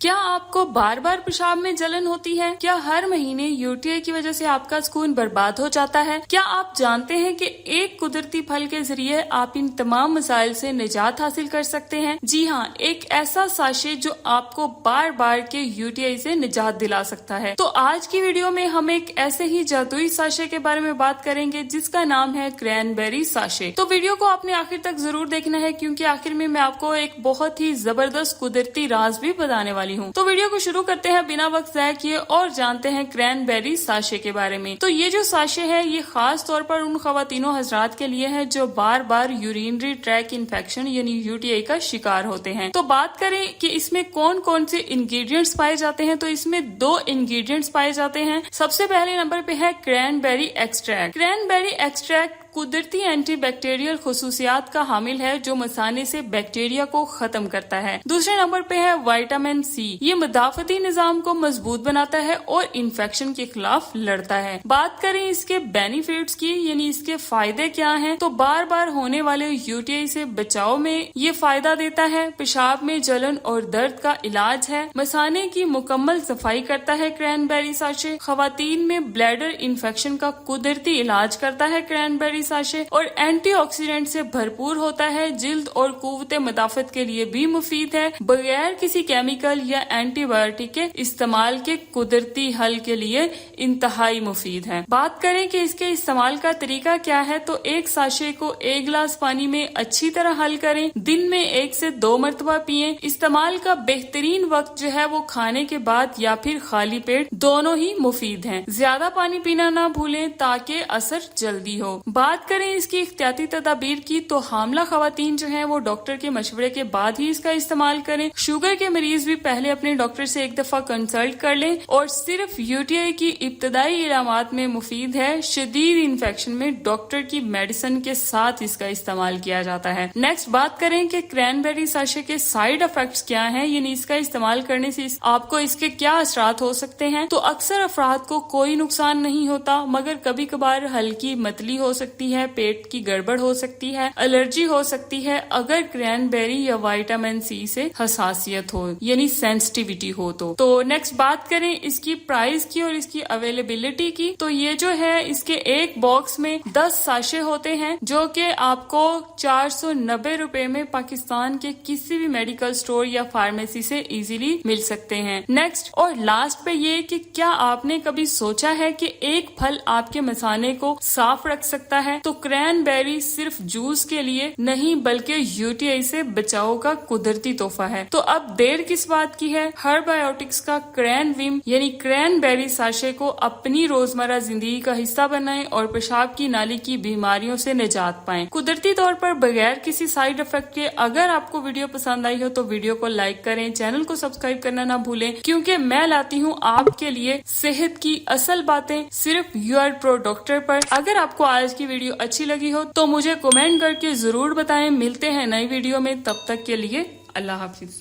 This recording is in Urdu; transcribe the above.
کیا آپ کو بار بار پیشاب میں جلن ہوتی ہے؟ کیا ہر مہینے UTI کی وجہ سے آپ کا سکون برباد ہو جاتا ہے؟ کیا آپ جانتے ہیں کہ ایک قدرتی پھل کے ذریعے آپ ان تمام مسائل سے نجات حاصل کر سکتے ہیں؟ جی ہاں، ایک ایسا ساشے جو آپ کو بار بار کے UTI سے نجات دلا سکتا ہے۔ تو آج کی ویڈیو میں ہم ایک ایسے ہی جادوئی ساشے کے بارے میں بات کریں گے جس کا نام ہے کرین بیری ساشے۔ تو ویڈیو کو آپ نے آخر تک ضرور دیکھنا ہے کیونکہ آخر میں آپ کو ایک بہت ہی زبردست قدرتی راز بھی بتانے والی ہوں۔ تو ویڈیو کو شروع کرتے ہیں بنا وقت ضائع کیے اور جانتے ہیں کرین بیری ساشے کے بارے میں۔ تو یہ جو ساشے ہے یہ خاص طور پر ان خواتین و حضرات کے لیے ہے جو بار بار یورینری ٹریک انفیکشن یعنی UTI کا شکار ہوتے ہیں۔ تو بات کریں کہ اس میں کون کون سے انگریڈینٹس پائے جاتے ہیں، تو اس میں 2 انگریڈینٹس پائے جاتے ہیں۔ سب سے پہلے نمبر پہ ہے کرین بیری ایکسٹریکٹ۔ کرین بیری ایکسٹریکٹ قدرتی اینٹی بیکٹیریل خصوصیات کا حامل ہے جو مثانے سے بیکٹیریا کو ختم کرتا ہے۔ دوسرے نمبر پہ ہے وٹامن سی۔ یہ مدافعتی نظام کو مضبوط بناتا ہے اور انفیکشن کے خلاف لڑتا ہے۔ بات کریں اس کے بینیفٹس کی یعنی اس کے فائدے کیا ہیں، تو بار بار ہونے والے UTI سے بچاؤ میں یہ فائدہ دیتا ہے، پیشاب میں جلن اور درد کا علاج ہے، مثانے کی مکمل صفائی کرتا ہے کرین بیری ساشے، خواتین میں بلیڈر انفیکشن کا قدرتی علاج کرتا ہے کرین بیری ساشے، اور اینٹی آکسیڈنٹ سے بھرپور ہوتا ہے، جلد اور قوت مدافعت کے لیے بھی مفید ہے، بغیر کسی کیمیکل یا اینٹی بایوٹک کے استعمال کے قدرتی حل کے لیے انتہائی مفید ہے۔ بات کریں کہ اس کے استعمال کا طریقہ کیا ہے، تو ایک ساشے کو 1 گلاس پانی میں اچھی طرح حل کریں، دن میں 1 سے 2 مرتبہ پیئیں۔ استعمال کا بہترین وقت جو ہے وہ کھانے کے بعد یا پھر خالی پیٹ، دونوں ہی مفید ہیں۔ زیادہ پانی پینا نہ بھولیں تاکہ اثر جلدی ہو۔ بات کریں اس کی احتیاطی تدابیر کی، تو حاملہ خواتین جو ہیں وہ ڈاکٹر کے مشورے کے بعد ہی اس کا استعمال کریں۔ شوگر کے مریض بھی پہلے اپنے ڈاکٹر سے 1 دفعہ کنسلٹ کر لیں، اور صرف UTI کی ابتدائی علامات میں مفید ہے، شدید انفیکشن میں ڈاکٹر کی میڈیسن کے ساتھ اس کا استعمال کیا جاتا ہے۔ نیکسٹ بات کریں کہ کرین بیری ساشے کے سائیڈ افیکٹس کیا ہیں، یعنی اس کا استعمال کرنے سے آپ کو اس کے کیا اثرات ہو سکتے ہیں۔ تو اکثر افراد کو کوئی نقصان نہیں ہوتا، مگر کبھی کبھار ہلکی متلی ہو سکتی ہے، پیٹ کی گڑبڑ ہو سکتی ہے، الرجی ہو سکتی ہے اگر کرین بیری یا وٹامن سی سے حساسیت ہو یعنی سینسٹیویٹی ہو تو نیکسٹ بات کریں اس کی پرائز کی اور اس کی اویلیبلٹی کی، تو یہ جو ہے اس کے ایک باکس میں 10 ساشے ہوتے ہیں جو کہ آپ کو 490 روپے میں پاکستان کے کسی بھی میڈیکل سٹور یا فارمیسی سے ایزیلی مل سکتے ہیں۔ نیکسٹ اور لاسٹ پہ یہ کہ کیا آپ نے کبھی سوچا ہے کہ ایک پھل آپ کے مثانے کو صاف رکھ سکتا ہے؟ تو کرین بیری صرف جوس کے لیے نہیں بلکہ UTI سے بچاؤ کا قدرتی تحفہ ہے۔ تو اب دیر کس بات کی ہے، ہر بایوٹکس کا کرین ویم یعنی کرین بیری ساشے کو اپنی روزمرہ زندگی کا حصہ بنائیں اور پیشاب کی نالی کی بیماریوں سے نجات پائیں قدرتی طور پر بغیر کسی سائیڈ افیکٹ کے۔ اگر آپ کو ویڈیو پسند آئی ہو تو ویڈیو کو لائک کریں، چینل کو سبسکرائب کرنا نہ بھولیں، کیونکہ میں لاتی ہوں آپ کے لیے صحت کی اصل باتیں صرف یور پرو ڈاکٹر پر۔ اگر آپ کو آج کی ویڈیو اچھی لگی ہو تو مجھے کمنٹ کر کے ضرور بتائیں۔ ملتے ہیں نئی ویڈیو میں، تب تک کے لیے اللہ حافظ۔